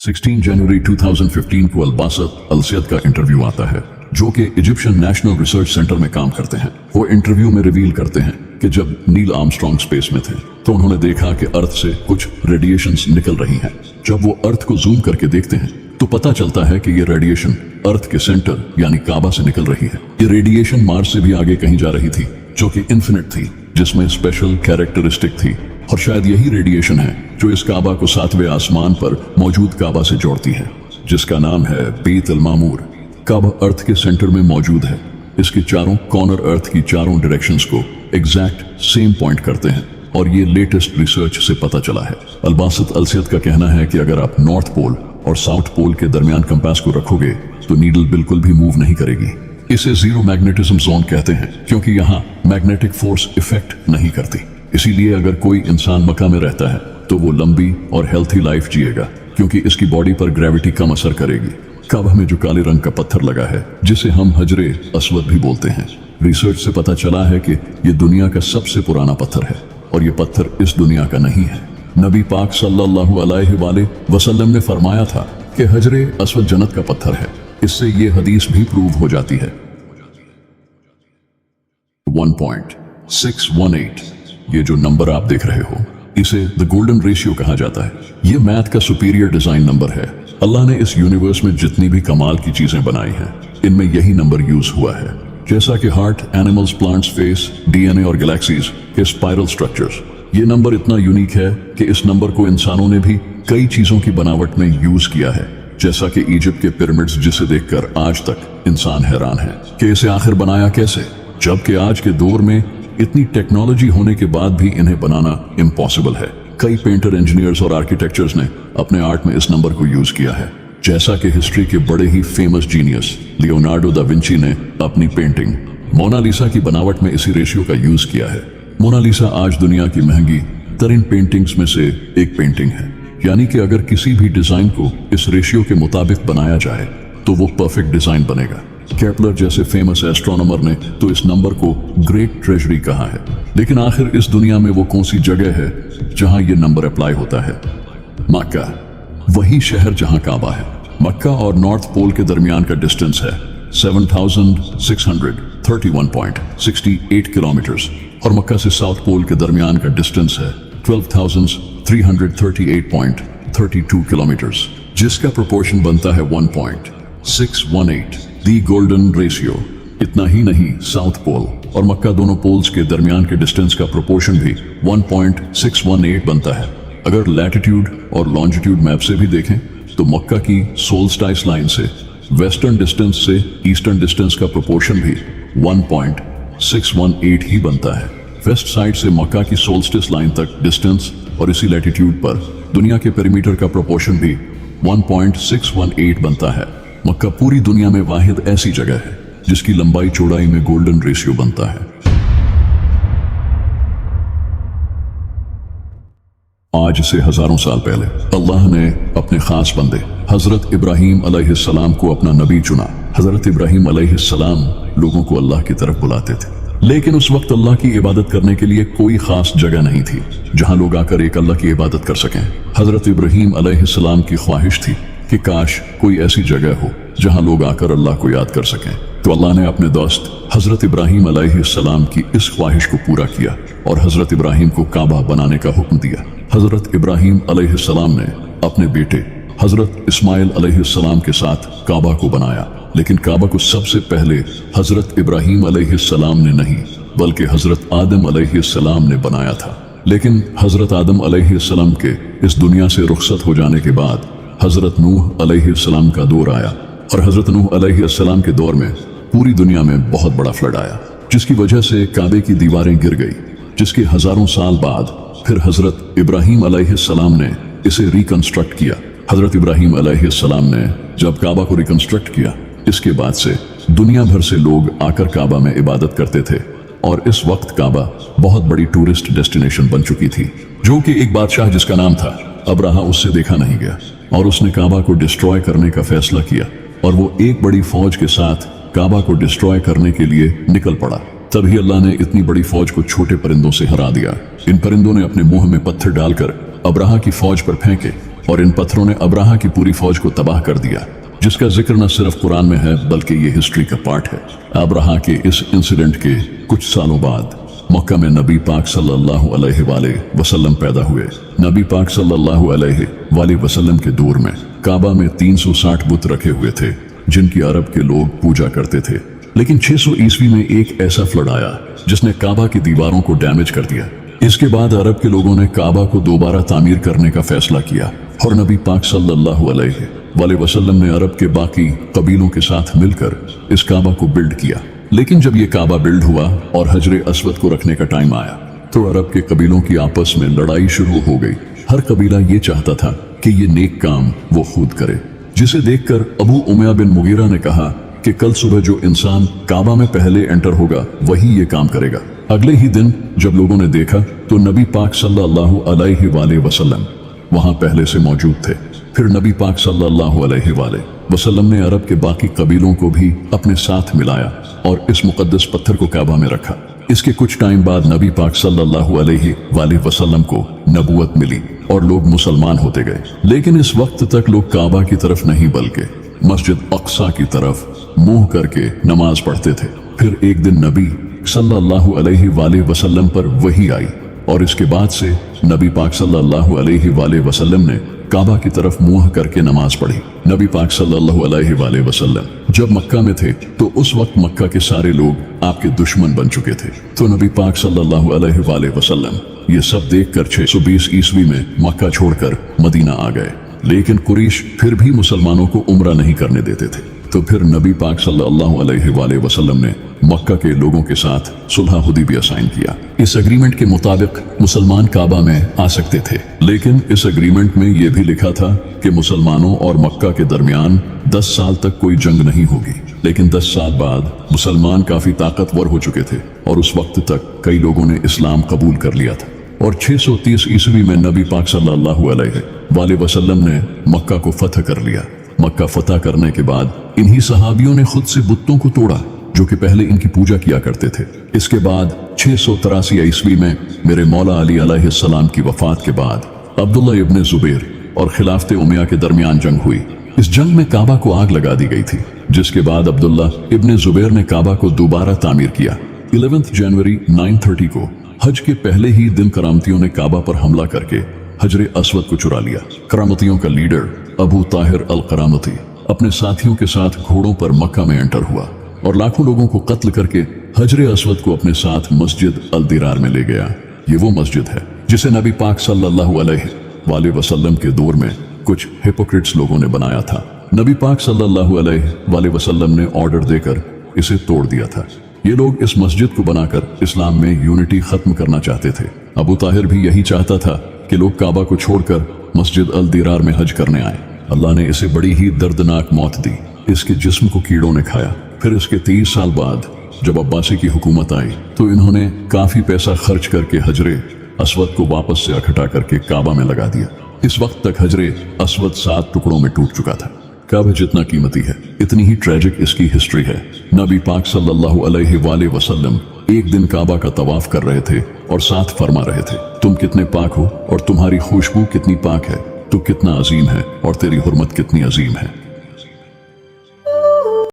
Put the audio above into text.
16 जनवरी 2015 को अलबासत अलसैद का इंटरव्यू आता है, जो कि इजिप्शियन नेशनल रिसर्च सेंटर में काम करते हैं। वो इंटरव्यू में रिवील करते हैं कि जब नील आर्मस्ट्रॉन्ग स्पेस में थे तो उन्होंने देखा कि अर्थ से कुछ रेडिएशंस निकल रही हैं। जब वो अर्थ को जूम करके देखते हैं तो पता चलता है कि ये रेडिएशन अर्थ के सेंटर यानी काबा से निकल रही है। ये रेडिएशन मार्स से भी आगे कहीं जा रही थी, जो कि इन्फिनिट थी, जिसमें स्पेशल कैरेक्टरिस्टिक थी, और शायद यही रेडिएशन है जो इस काबा को 7वें आसमान पर मौजूद काबा से जोड़ती है, जिसका नाम है बेत अल मामूर। काबा अर्थ के सेंटर में मौजूद है। इसके चारों कॉर्नर अर्थ की चारों डायरेक्शंस को एग्जैक्ट सेम पॉइंट करते हैं, और ये लेटेस्ट रिसर्च से पता चला है। अलबासत अलसैद का कहना है कि अगर आप नॉर्थ पोल और साउथ पोल के दरमियान कंपास को रखोगे तो नीडल बिल्कुल भी मूव नहीं करेगी। इसे जीरो मैग्नेटिज्म जोन कहते हैं, क्योंकि यहाँ मैग्नेटिक फोर्स इफेक्ट नहीं करती। इसीलिए अगर कोई इंसान मक्का में रहता है तो वो लंबी और हेल्थी लाइफ जिएगा, क्योंकि इसकी बॉडी पर ग्रेविटी कम असर करेगी। काबा में जो काले रंग का पत्थर लगा है, जिसे हम हजरे अस्वद भी बोलते हैं, रिसर्च से पता चला है कि ये दुनिया का सबसे पुराना पत्थर है, और ये पत्थर इस दुनिया का नहीं है। नबी पाक सल्लल्लाहु अलैहि वसल्लम ने फरमाया था कि हजरे अस्वद जन्नत का पत्थर है। इससे ये हदीस भी प्रूव हो जाती है। 1.618 ये जो नंबर आप देख रहे हो, इसे द गोल्डन रेशियो कहा जाता है। ये मैथ का सुपीरियर डिजाइन नंबर है। अल्लाह ने इस यूनिवर्स में जितनी भी कमाल की चीजें बनाई हैं, इनमें यही नंबर यूज हुआ है। जैसा कि heart, animals, plants, face, DNA और गैलेक्सीज के स्पाइरल स्ट्रक्चर्स। ये नंबर इतना यूनिक है कि इस नंबर को इंसानों ने भी कई चीजों की बनावट में यूज किया है, जैसा कि इजिप्ट के पिरामिड्स, जिसे देखकर आज तक इंसान हैरान है कि इसे आखिर बनाया कैसे, जबकि आज के दौर में इतनी टेक्नोलॉजी होने के बाद भी इन्हें बनाना इम्पॉसिबल है। कई पेंटर, इंजीनियर्स और आर्किटेक्चर्स ने अपने आर्ट में इस नंबर को यूज किया है, जैसा कि हिस्ट्री के बड़े ही famous genius Leonardo da Vinci ने अपनी पेंटिंग मोनालिसा की बनावट में इसी रेशियो का यूज किया है। मोनालिसा आज दुनिया की महंगी तरीन पेंटिंग्स में से एक पेंटिंग है, यानी कि अगर किसी भी डिजाइन को इस रेशियो के मुताबिक बनाया जाए तो वो परफेक्ट डिजाइन बनेगा। केपलर जैसे फेमस एस्ट्रोनॉमर ने तो इस नंबर को ग्रेट ट्रेजरी कहा है। लेकिन आखिर इस दुनिया में वो कौन सी जगह है जहां ये नंबर अप्लाई होता है? मक्का, वही शहर जहां काबा है। मक्का और नॉर्थ पोल के दरमियान का डिस्टेंस है 7631.68 किलोमीटर्स, और मक्का से साउथ पोल के दरमियान का डिस्टेंस है 12,338.32 किलोमीटर्स, जिसका प्रोपोर्शन बनता है 1.618, दी गोल्डन रेशियो। इतना ही नहीं, साउथ पोल और मक्का दोनों पोल्स के दरमियान के डिस्टेंस का प्रोपोर्शन भी 1.618 बनता है। अगर लैटिट्यूड और लॉन्जिट्यूड मैप से भी देखें तो मक्का की सोल्स्टाइस लाइन से वेस्टर्न डिस्टेंस से ईस्टर्न डिस्टेंस का प्रोपोर्शन भी 1.618 ही बनता है। वेस्ट साइड से मक्का की सोल्स्टिस लाइन तक डिस्टेंस और इसी लैटिट्यूड पर दुनिया के पेरीमीटर का प्रोपोर्शन भी 1.618 बनता है। मक्का पूरी दुनिया में वाहिद ऐसी जगह है जिसकी लंबाई चौड़ाई में गोल्डन रेशियो बनता है। आज से हजारों साल पहले अल्लाह ने अपने खास बंदे हजरत इब्राहीम अलैहिस्सलाम को अपना नबी चुना। हजरत इब्राहीम अलैहिस्सलाम लोगों को अल्लाह की तरफ बुलाते थे, लेकिन उस वक्त अल्लाह की इबादत करने के लिए कोई खास जगह नहीं थी जहां लोग आकर एक अल्लाह की इबादत कर सकें। हजरत इब्राहीम अलैहिस्सलाम की ख्वाहिश थी कि काश कोई ऐसी जगह हो जहां लोग आकर अल्लाह को याद कर सकें। तो अल्लाह ने अपने दोस्त हजरत इब्राहीम अलैहिस्सलाम की इस ख्वाहिश को पूरा किया और हजरत इब्राहीम को काबा बनाने का हुक्म दिया। हजरत इब्राहीम अलैहिस्सलाम ने अपने बेटे हजरत इस्माइल अलैहिस्सलाम के साथ काबा को बनाया, लेकिन काबा को सबसे पहले हजरत इब्राहीम अलैहिस्सलाम ने नहीं बल्कि हजरत आदम अलैहिस्सलाम ने बनाया था। लेकिन हजरत आदम अलैहिस्सलाम के इस दुनिया से रुखसत हो जाने के बाद हजरत नूह अलैहिस्सलाम का दौर आया, और हजरत नूह अलैहिस्सलाम के दौर में पूरी दुनिया में बहुत बड़ा फ्लड आया, जिसकी वजह से काबे की दीवारें गिर गई, जिसके हजारों साल बाद फिर हजरत इब्राहीम अलैहिस्सलाम ने इसे रिकंस्ट्रक्ट किया। हजरत इब्राहीम अलैहिस्सलाम ने जब काबा को रिकंस्ट्रक्ट किया, इसके बाद से दुनिया भर से लोग आकर काबा में इबादत करते थे, और इस वक्त काबा बहुत बड़ी टूरिस्ट डेस्टिनेशन बन चुकी थी। जो कि एक बादशाह जिसका नाम था अब्राहा, उससे देखा नहीं गया, और उसने काबा को डिस्ट्रॉय करने का फैसला किया, और वो एक बड़ी फौज के साथ काबा को डिस्ट्रॉय करने के लिए निकल पड़ा। तभी अल्लाह ने इतनी बड़ी फौज को छोटे परिंदों से हरा दिया। इन परिंदों ने अपने मुंह में पत्थर डालकर अब्राहा की फौज पर फेंके, और इन पत्थरों ने अब्राहा की पूरी फौज को तबाह कर दिया, जिसका जिक्र न सिर्फ कुरान में है बल्कि ये हिस्ट्री का पार्ट है। अब्राहा के इस इंसिडेंट के कुछ सालों बाद मक्का में नबी पाक सल्लल्लाहु अलैहि वसल्लम पैदा हुए। नबी पाक सल्लल्लाहु अलैहि वसल्लम के दौर में काबा में 360 बुत रखे हुए थे जिनकी अरब के लोग पूजा करते थे। लेकिन 600 ईस्वी में एक ऐसा फ्लड आया जिसने काबा की दीवारों को डैमेज कर दिया। इसके बाद अरब के लोगों ने काबा को दोबारा तामीर करने का फैसला किया और नबी पाक सल्लल्लाहु अलैहि वसल्लम ने अरब के बाकी कबीलों के साथ मिलकर इस काबा को बिल्ड किया। लेकिन जब ये काबा बिल्ड हुआ और हजरे अस्वद को रखने का टाइम आया तो अरब के कबीलों की आपस में लड़ाई शुरू हो गई। हर कबीला ये चाहता था कि ये नेक काम वो खुद करे, जिसे देखकर अबू उमैया बिन मुगीरा ने कहा कि कल सुबह जो इंसान काबा में पहले एंटर होगा वही ये काम करेगा। अगले ही दिन जब लोगों ने देखा तो नबी पाक सल्लल्लाहु अलैहि वसल्लम वहां पहले से मौजूद थे। फिर नबी पाक सल्लल्लाहु अलैहि वसल्लम ने अरब के बाकी कबीलों को भी अपने साथ मिलाया और इस मुकद्दस पत्थर को काबा में रखा। इसके कुछ टाइम बाद नबी पाक सल्लल्लाहु अलैहि वसल्लम को नबूवत मिली और लोग मुसलमान होते गए। लेकिन इस वक्त तक लोग काबा की तरफ नहीं बल्कि मस्जिद अक्सा की तरफ मुंह करके नमाज पढ़ते थे। फिर एक दिन नबी सल्लल्लाहु अलैहि वसल्लम पर वही आई और इसके बाद से नबी पाक सल्लल्लाहु अलैहि वसल्लम ने काबा की तरफ मुंह करके नमाज पढ़ी। नबी पाक सल्लल्लाहु अलैहि वसल्लम जब मक्का में थे तो उस वक्त मक्का के सारे लोग आपके दुश्मन बन चुके थे। तो नबी पाक सल्लल्लाहु अलैहि वसल्लम ये सब देखकर 620 ईस्वी में मक्का छोड़कर मदीना आ गए। लेकिन कुरैश फिर भी मुसलमानों को उम्रा नहीं करने देते थे। तो फिर नबी पाक सल्लल्लाहु अलैहि वसल्लम ने मक्का के लोगों के साथ सुलह हुदैबिया साइन किया। इस एग्रीमेंट के मुताबिक मुसलमान काबा में आ सकते थे, लेकिन इस एग्रीमेंट में यह भी लिखा था कि मुसलमानों और मक्का के दरमियान 10 साल तक कोई जंग नहीं होगी। लेकिन 10 साल बाद मुसलमान काफी ताकतवर हो चुके थे और उस वक्त तक कई लोगों ने इस्लाम कबूल कर लिया था और 630 ईस्वी में नबी पाक सल्लल्लाहु अलैहि वसल्लम ने मक्का को फतह कर लिया। मक्का फतह करने के बाद इन्हीं सहाबियों ने खुद से बुतों को तोड़ा जो कि पहले इनकी पूजा किया करते थे। इसके बाद 683 ईस्वी में मेरे मौला अली अलैहिस्सलाम की वफात के बाद अब्दुल्ला इब्ने जुबैर और खिलाफत उमैया के दरमियान जंग हुई। इस जंग में काबा को आग लगा दी गई थी, जिसके बाद अब्दुल्ला इब्ने जुबैर ने काबा को दोबारा तामीर किया। 11 जनवरी 930 को हज के पहले ही दिन करामतियों ने काबा पर हमला करके हजरे अस्वद को चुरा लिया। करामतियों का लीडर अबू ताहिर अल करामती अपने साथियों के साथ घोड़ों पर मक्का में एंटर हुआ और लाखों लोगों को कत्ल करके हजरे अस्वद को अपने साथ मस्जिद अल दिरार में ले गया। ये वो मस्जिद है जिसे नबी पाक सल्लल्लाहु अलैहि वसल्लम के दौर में कुछ हिपोक्रेट्स लोगों ने बनाया था। नबी पाक सल्लल्लाहु अलैहि वसल्लम ने ऑर्डर देकर इसे तोड़ दिया था। ये लोग इस मस्जिद को बनाकर इस्लाम में यूनिटी खत्म करना चाहते थे। अबू ताहिर भी यही चाहता था कि लोग काबा को छोड़कर मस्जिद अल दिरार में हज करने आए। अल्लाह ने इसे बड़ी ही दर्दनाक मौत दी। इसके जिस्म को कीड़ों ने खाया। फिर इसके 30 साल बाद जब अब्बासी की हुकूमत आई तो इन्होंने काफी पैसा खर्च करके हजरे अस्वद को वापस से इकट्ठा करके काबा में लगा दिया। इस वक्त तक हजरे अस्वद 7 टुकड़ों में टूट चुका था। काबा जितना कीमती है इतनी ही ट्रेजिक इसकी हिस्ट्री है। नबी पाक सल्लल्लाहु अलैहि वसल्लम एक दिन काबा का तवाफ कर रहे थे और साथ फरमा रहे थे, तुम कितने पाक हो और तुम्हारी खुशबू कितनी पाक है, तू कितना अजीम है और तेरी हुर्मत कितनी अजीम है।